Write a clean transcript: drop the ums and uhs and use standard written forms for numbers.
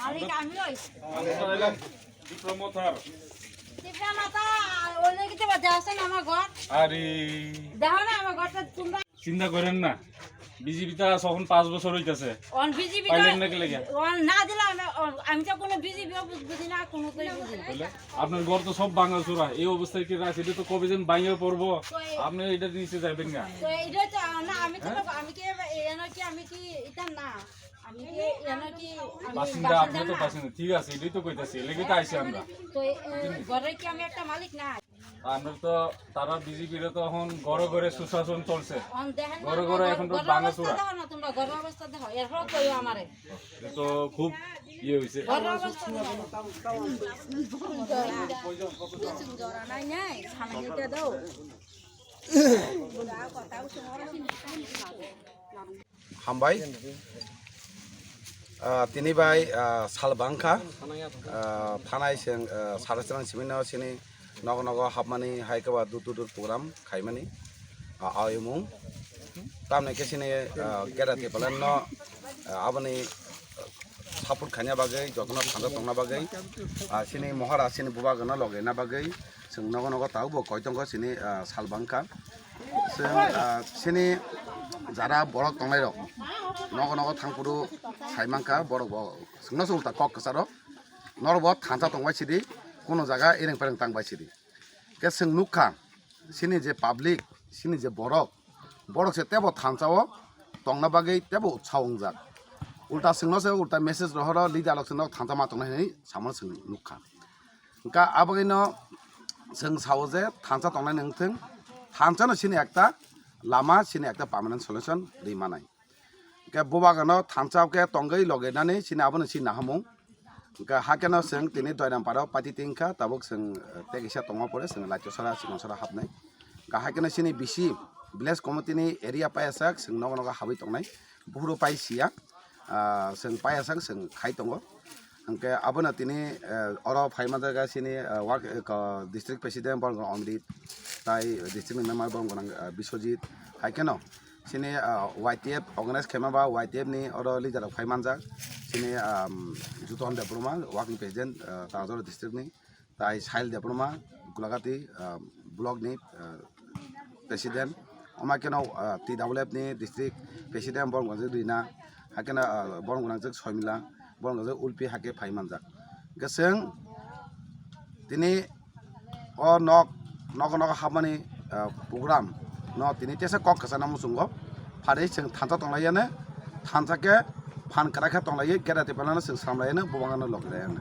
আমি Kamio. Tipramotha. Tipramotha ওলে কিতে বাজে আছে না আমার ঘর। আরে দেখো না আমার ঘরটা তোমরা চিন্তা করেন না বিজেপিটা যখন 5 বছর হইতাছে অন বিজেপি পাইলেন না কি লাগে অন না দিলে আমি তো কোনো বিজেপি বুঝি না কোনো কই বুঝি না আপনার ঘর তো সব ভাঙা চোরা এই অবস্থায় কি রাখছে এটা তো কবে যেন ভাঙে পড়বো আপনি এটা নিচে যাবেন না তো এটা তো না আমি তো আমি কি এনো কি আমি কি এটা না আমি কি এনো কি বাসিন্দা আপনি তো বাসিন্দা ঠিক আছে এটাই তো কইতাছি লেগে তো আইছি আমরা তো ঘরে কি আমি একটা মালিক না আমরা তো তারা বিজেপির তো এখন ঘরে ঘরে সুশাসন চলছে অন দেখেন ঘরে ঘরে এখন তো ভাঙা চোরা দেখো না তোমরা ঘর অবস্থা দেখো এরপর কইও আমারে তো খুব ইয়ে হইছে ঘর অবস্থা জরা নাই নাই সামনেটা দাও হামবাই তিনি বাই সালবাংখা ফানাই সেং সারাস্রাং সিমিনাও সিনি নগ নগ হাবমানি হাইকাবা দুতুদুর প্রোগ্রাম খাইমানি আইমুং তামনে কেসিনি गेराति पलन न आबनि सापुट खानिया बागै जतना थांजा तंगना बागै सिनि महारा सिनि बुबा गना लगेना बागै जों नग नग ताउबो कयतंग सिनि सालबांखा जों सिनि যারা বড় তংলাই রক নগ নগ থাংপুরু সাইমাংকা বড় সোংনা সুলতা কক কাসার নরব থানসা তংবাই সিদি কোনো জায়গা এরেং পেরেং তাংবাই সিদি কে जों नुखा सिनि जे पाब्लिक सिनि जे बरक बरक से तेबो थानसाओ तंगना बागै तेबो उत्साहंजाक उल्टा सोंनासो उल्टा मेसेज रहर लिदा लक्ष्ण थानसा मा तंनाय सामो जों नुखा का आबगैनो जों सावो जे थानसा तंनाय नोंथों थानसानो सिनि एकता लामा सिनि एकता पार्मानेंट सल्यूशन दैमानाय के बोबागानो थानसा के तंगै लगेनानै सिनि आबोनो सिनि नाहामौ के हाकेनो जों दिनै दयराम पाराव पाति तिंखा ताबुक जों तेगिसा तंगा परे जों लाइटसरा सिगंसरा हाबनाय का हाकेनो सिनि बिसि विलेज कमिटिनि एरिया पायासाक जों नग नग हाबै तंनाय बुहुरो पाइसिया जों पायासाक जों खाइ दङ ओंके आबोनो दिनै अर फाइमा जायगा सिनि वार्क डिस्ट्रिक्ट प्रेसिडेंट बरगं अमृत ताई डिस्ट्रिक्ट मेम्बर बरगं बिश्वजित हाकेनो सिनि YTF अर्गानाइज खालामाबा YTF नि अर लिडार फाइमानजाक सिनि जुतन देब्रमा वार्किं प्रेसिडेंट ताजर डिस्ट्रिक्ट नि ताई साइल देब्रमा गोलाघाटी ब्लक नि प्रेसिडेंट अमाकेनो TWF नि डिस्ट्रिक्ट प्रेसिडेंट बरगंजों रिना हाकेनो बरगंजों सयमिला बरगंजों उल्पि हाके फाइमानजाक गोसों दिनै अ नग नग हाबमानि प्रग्राम न दिनै तेसा कक कासाना मुसुंगो फादै जों थानसा तंलायानो थानसाके फान काराखा तंलायो गेराति पालानो जों सामलायानो बबांगानो लगलायानो